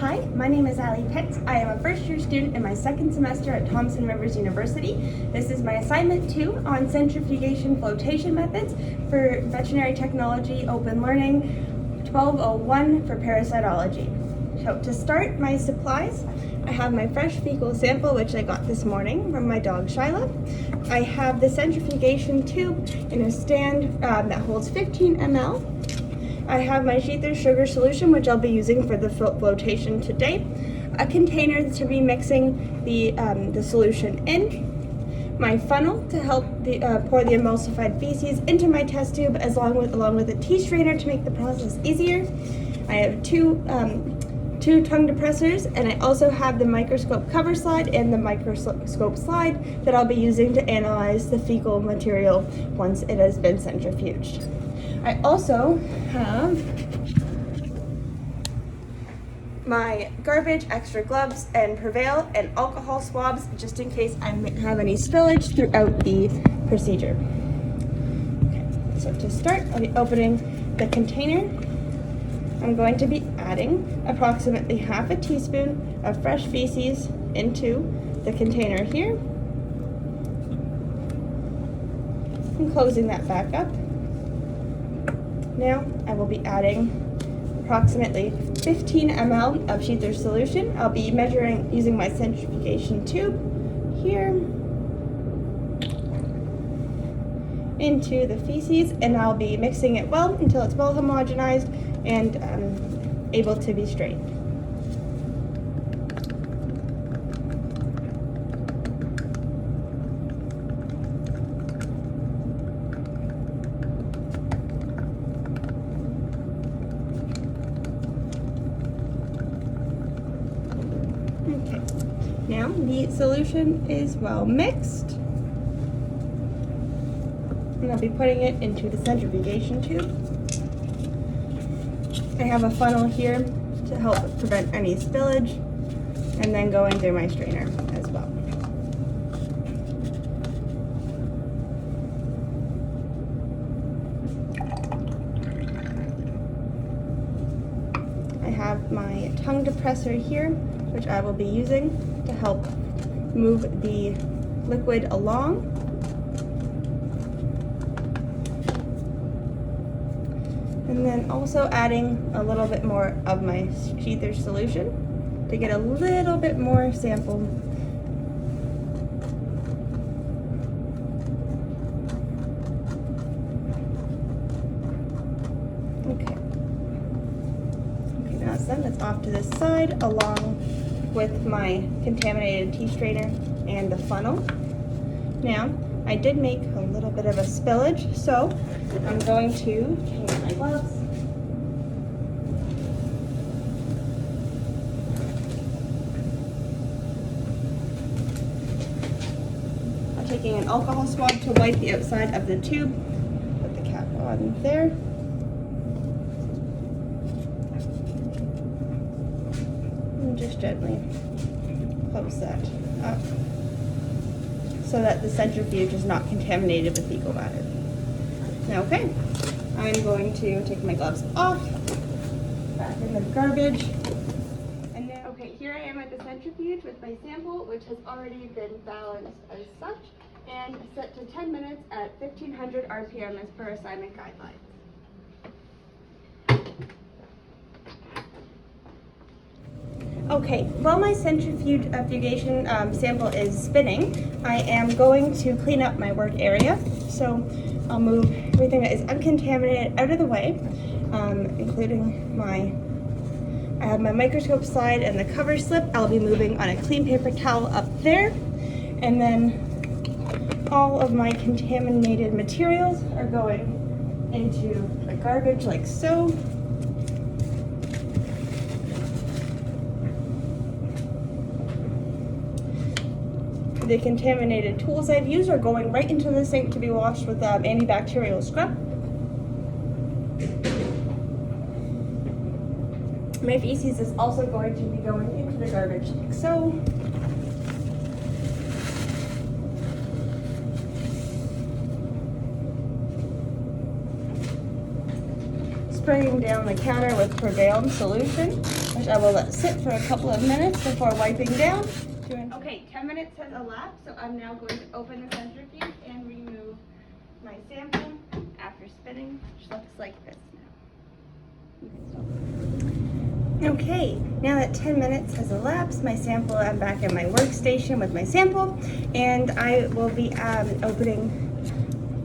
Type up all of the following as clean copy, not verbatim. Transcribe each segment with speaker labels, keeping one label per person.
Speaker 1: Hi, my name is Ali Pitts. I am a first-year student in my second semester at Thompson Rivers University. This is my assignment 2 on centrifugation flotation methods for veterinary technology open learning 1201 for parasitology. So to start my supplies, I have my fresh fecal sample, which I got this morning from my dog Shyla. I have the centrifugation tube in a stand that holds 15 ml. I have my Sheether's sugar solution, which I'll be using for the flotation today. A container to be mixing the solution in. My funnel to help pour the emulsified feces into my test tube, along with a tea strainer to make the process easier. I have two tongue depressors, and I also have the microscope cover slide and the microscope slide that I'll be using to analyze the fecal material once it has been centrifuged. I also have my garbage, extra gloves, and Prevail and alcohol swabs just in case I have any spillage throughout the procedure. Okay, so to start, I'll be opening the container. I'm going to be adding approximately half a teaspoon of fresh feces into the container here and closing that back up. Now I will be adding approximately 15 ml of Sheether's solution. I'll be measuring using my centrifugation tube here into the feces, and I'll be mixing it well until it's well homogenized and able to be strained. Okay, now the solution is well mixed, and I'll be putting it into the centrifugation tube. I have a funnel here to help prevent any spillage, and then going through my strainer as well. I have my tongue depressor here, which I will be using to help move the liquid along. And then also adding a little bit more of my Sheether's solution to get a little bit more sample. Okay. Okay, now it's done. That's off to this side along with my contaminated tea strainer and the funnel. Now, I did make a little bit of a spillage, so I'm going to change my gloves. I'm taking an alcohol swab to wipe the outside of the tube. Put the cap on there. And just gently close that up, so that the centrifuge is not contaminated with fecal matter. Okay, I'm going to take my gloves off, back in the garbage, and now, okay, here I am at the centrifuge with my sample, which has already been balanced as such, and set to 10 minutes at 1500 RPM as per assignment guidelines. Okay, while my centrifugation sample is spinning, I am going to clean up my work area. So I'll move everything that is uncontaminated out of the way, including I have my microscope slide and the cover slip. I'll be moving on a clean paper towel up there. And then all of my contaminated materials are going into the garbage like so. The contaminated tools I've used are going right into the sink to be washed with antibacterial scrub. My feces is also going to be going into the garbage like so. Spraying down the counter with Prevail solution. which I will let sit for a couple of minutes before wiping down. Okay, 10 minutes has elapsed, so I'm now going to open the centrifuge and remove my sample after spinning, which looks like this now. Okay, now that 10 minutes has elapsed, I'm back at my workstation with my sample, and I will be opening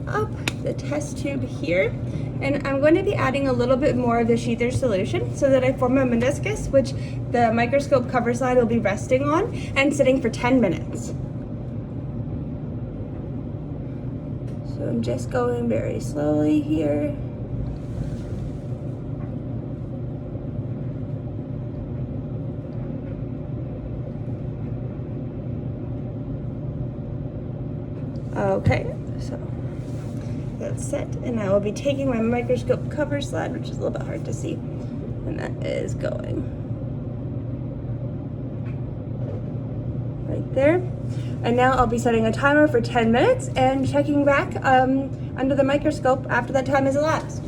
Speaker 1: up the test tube here, and I'm going to be adding a little bit more of the Sheether solution so that I form a meniscus, which the microscope cover slide will be resting on and sitting for 10 minutes. So I'm just going very slowly here. Okay, so that's set, and I will be taking my microscope cover slide, which is a little bit hard to see, and that is going right there. And now I'll be setting a timer for 10 minutes and checking back under the microscope after that time has elapsed.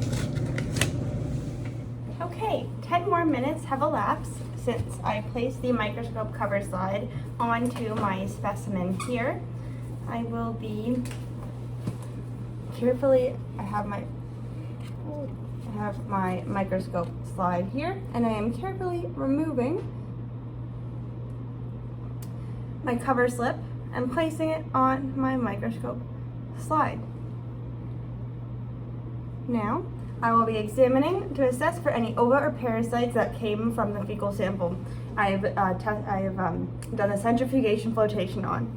Speaker 1: Okay, 10 more minutes have elapsed since I placed the microscope cover slide onto my specimen here. I will be carefully, I have my microscope slide here, and I am carefully removing my cover slip and placing it on my microscope slide. Now, I will be examining to assess for any ova or parasites that came from the fecal sample I have done a centrifugation flotation on.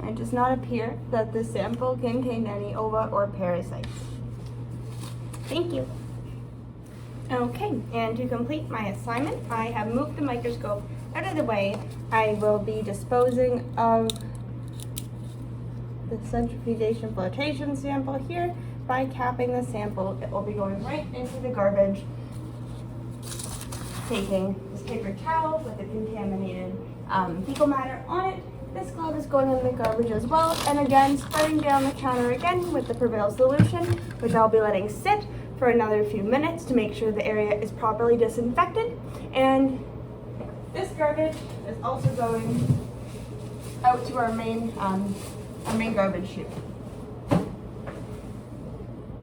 Speaker 1: It does not appear that the sample contained any ova or parasites. Thank you. Okay, and to complete my assignment, I have moved the microscope out of the way. I will be disposing of the centrifugation flotation sample here by capping the sample. It will be going right into the garbage, taking this paper towel with the contaminated fecal matter on it. This glove is going in the garbage as well, and again, spreading down the counter again with the Prevail solution, which I'll be letting sit for another few minutes to make sure the area is properly disinfected. And this garbage is also going out to our main garbage chute.